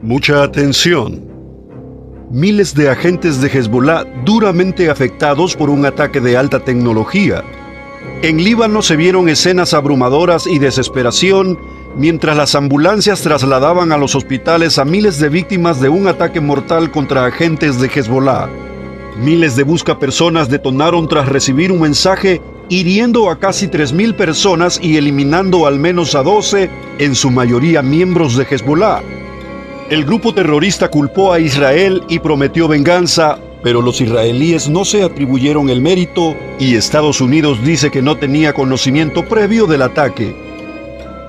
Mucha atención. Miles de agentes de Hezbolá duramente afectados por un ataque de alta tecnología. En Líbano se vieron escenas abrumadoras y desesperación mientras las ambulancias trasladaban a los hospitales a miles de víctimas de un ataque mortal contra agentes de Hezbolá. Miles de buscapersonas detonaron tras recibir un mensaje hiriendo a casi 3.000 personas y eliminando al menos a 12, en su mayoría miembros de Hezbolá. El grupo terrorista culpó a Israel y prometió venganza, pero los israelíes no se atribuyeron el mérito y Estados Unidos dice que no tenía conocimiento previo del ataque.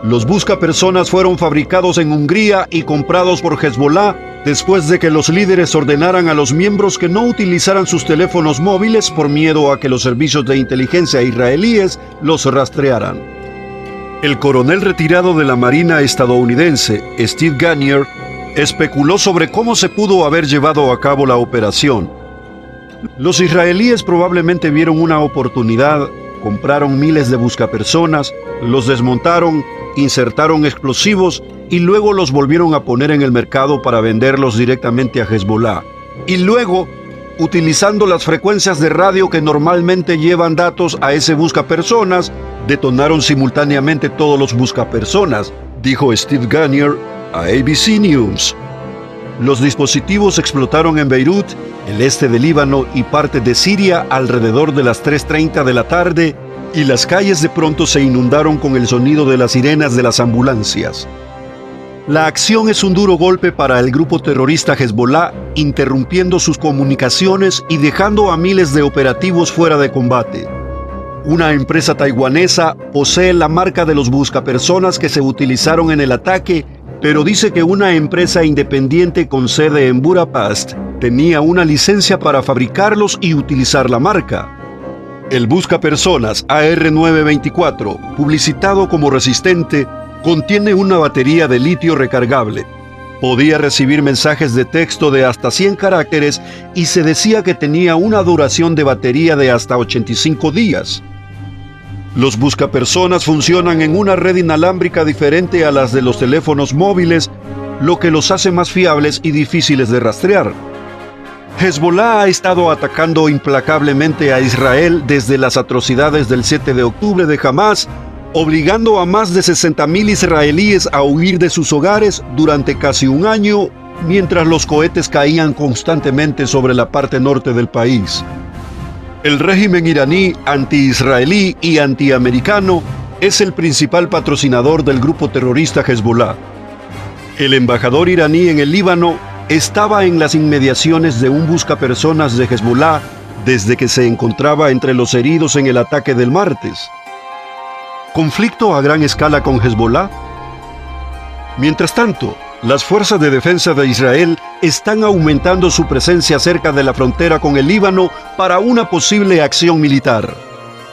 Los buscapersonas fueron fabricados en Hungría y comprados por Hezbolá después de que los líderes ordenaran a los miembros que no utilizaran sus teléfonos móviles por miedo a que los servicios de inteligencia israelíes los rastrearan. El coronel retirado de la Marina estadounidense, Steve Ganier, especuló sobre cómo se pudo haber llevado a cabo la operación. Los israelíes probablemente vieron una oportunidad, compraron miles de buscapersonas, los desmontaron, insertaron explosivos y luego los volvieron a poner en el mercado para venderlos directamente a Hezbolá. Y luego, utilizando las frecuencias de radio que normalmente llevan datos a ese buscapersonas, detonaron simultáneamente todos los buscapersonas, dijo Steve Ganier a ABC News. Los dispositivos explotaron en Beirut, el este de Líbano y parte de Siria alrededor de las 3:30 de la tarde y las calles de pronto se inundaron con el sonido de las sirenas de las ambulancias. La acción es un duro golpe para el grupo terrorista Hezbolá, interrumpiendo sus comunicaciones y dejando a miles de operativos fuera de combate. Una empresa taiwanesa posee la marca de los buscapersonas que se utilizaron en el ataque, pero dice que una empresa independiente con sede en Budapest tenía una licencia para fabricarlos y utilizar la marca. El buscapersonas AR-924, publicitado como resistente, contiene una batería de litio recargable. Podía recibir mensajes de texto de hasta 100 caracteres y se decía que tenía una duración de batería de hasta 85 días. Los buscapersonas funcionan en una red inalámbrica diferente a las de los teléfonos móviles, lo que los hace más fiables y difíciles de rastrear. Hezbolá ha estado atacando implacablemente a Israel desde las atrocidades del 7 de octubre de Hamás, obligando a más de 60.000 israelíes a huir de sus hogares durante casi un año, mientras los cohetes caían constantemente sobre la parte norte del país. El régimen iraní anti-israelí y antiamericano es el principal patrocinador del grupo terrorista Hezbolá. El embajador iraní en el Líbano estaba en las inmediaciones de un buscapersonas de Hezbolá desde que se encontraba entre los heridos en el ataque del martes. ¿Conflicto a gran escala con Hezbolá? Mientras tanto, las fuerzas de defensa de Israel están aumentando su presencia cerca de la frontera con el Líbano para una posible acción militar.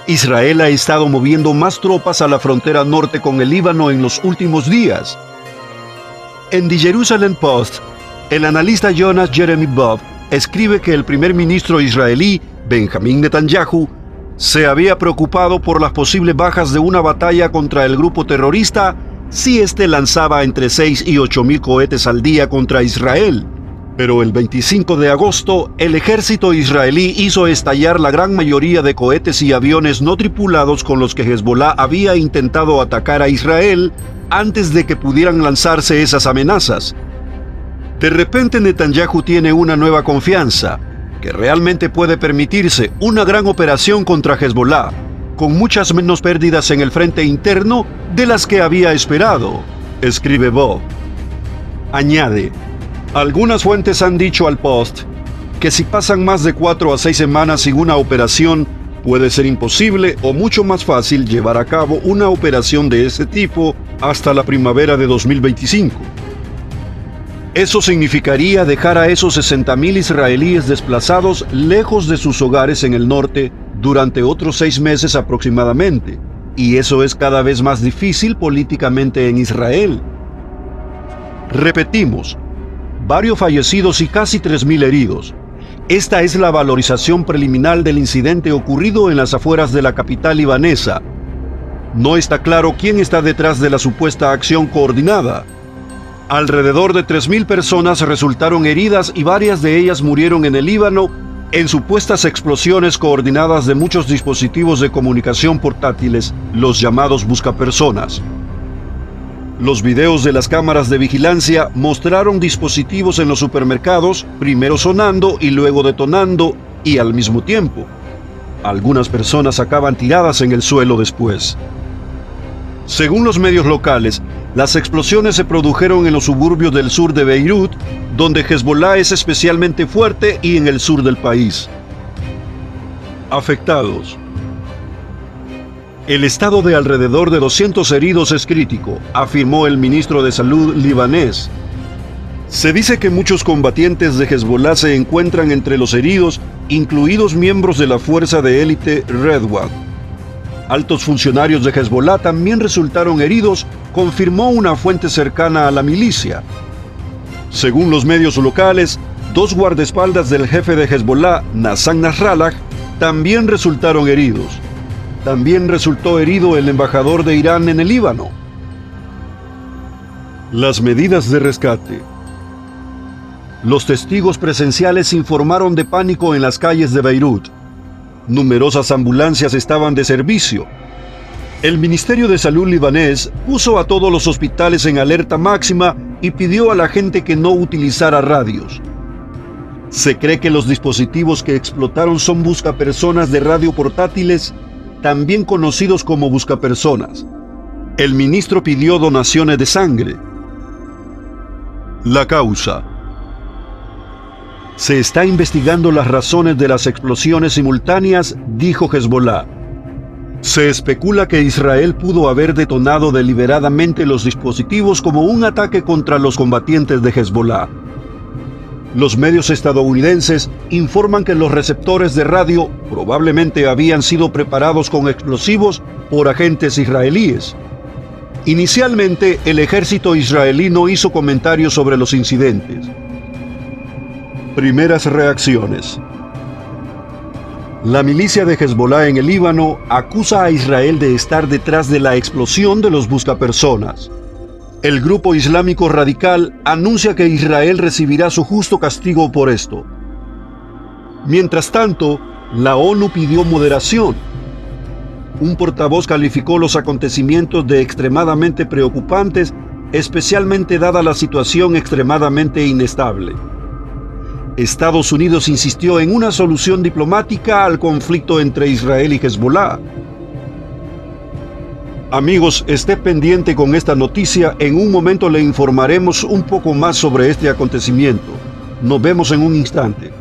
Israel ha estado moviendo más tropas a la frontera norte con el Líbano en los últimos días. En The Jerusalem Post, el analista Jonas Jeremy Bob escribe que el primer ministro israelí, Benjamin Netanyahu, se había preocupado por las posibles bajas de una batalla contra el grupo terrorista si éste lanzaba entre 6 y 8.000 cohetes al día contra Israel. Pero el 25 de agosto, el ejército israelí hizo estallar la gran mayoría de cohetes y aviones no tripulados con los que Hezbolá había intentado atacar a Israel antes de que pudieran lanzarse esas amenazas. De repente Netanyahu tiene una nueva confianza, que realmente puede permitirse una gran operación contra Hezbolá, con muchas menos pérdidas en el frente interno de las que había esperado, escribe Bob. Añade, algunas fuentes han dicho al Post que si pasan más de 4 a 6 semanas sin una operación, puede ser imposible o mucho más fácil llevar a cabo una operación de ese tipo hasta la primavera de 2025. Eso significaría dejar a esos 60.000 israelíes desplazados lejos de sus hogares en el norte durante otros 6 meses aproximadamente, y eso es cada vez más difícil políticamente en Israel. Repetimos, varios fallecidos y casi 3.000 heridos. Esta es la valorización preliminar del incidente ocurrido en las afueras de la capital libanesa. No está claro quién está detrás de la supuesta acción coordinada. Alrededor de 3.000 personas resultaron heridas y varias de ellas murieron en el Líbano en supuestas explosiones coordinadas de muchos dispositivos de comunicación portátiles, los llamados buscapersonas. Los videos de las cámaras de vigilancia mostraron dispositivos en los supermercados, primero sonando y luego detonando, y al mismo tiempo. Algunas personas acaban tiradas en el suelo después. Según los medios locales, las explosiones se produjeron en los suburbios del sur de Beirut, donde Hezbollah es especialmente fuerte, y en el sur del país. Afectados. El estado de alrededor de 200 heridos es crítico, afirmó el ministro de Salud libanés. Se dice que muchos combatientes de Hezbollah se encuentran entre los heridos, incluidos miembros de la fuerza de élite Redouane. Altos funcionarios de Hezbollah también resultaron heridos, confirmó una fuente cercana a la milicia. Según los medios locales, 2 guardaespaldas del jefe de Hezbollah, Hassan Nasrallah, también resultaron heridos. También resultó herido el embajador de Irán en el Líbano. Las medidas de rescate. Los testigos presenciales informaron de pánico en las calles de Beirut. Numerosas ambulancias estaban de servicio. El Ministerio de Salud libanés puso a todos los hospitales en alerta máxima y pidió a la gente que no utilizara radios. Se cree que los dispositivos que explotaron son buscapersonas de radio portátiles, también conocidos como buscapersonas. El ministro pidió donaciones de sangre. La causa. Se está investigando las razones de las explosiones simultáneas, dijo Hezbollah. Se especula que Israel pudo haber detonado deliberadamente los dispositivos como un ataque contra los combatientes de Hezbollah. Los medios estadounidenses informan que los receptores de radio probablemente habían sido preparados con explosivos por agentes israelíes. Inicialmente, el ejército israelí no hizo comentarios sobre los incidentes. Primeras reacciones. La milicia de Hezbollah en el Líbano acusa a Israel de estar detrás de la explosión de los buscapersonas. El grupo islámico radical anuncia que Israel recibirá su justo castigo por esto. Mientras tanto, la ONU pidió moderación. Un portavoz calificó los acontecimientos de extremadamente preocupantes, especialmente dada la situación extremadamente inestable. Estados Unidos insistió en una solución diplomática al conflicto entre Israel y Hezbollah. Amigos, esté pendiente con esta noticia. En un momento le informaremos un poco más sobre este acontecimiento. Nos vemos en un instante.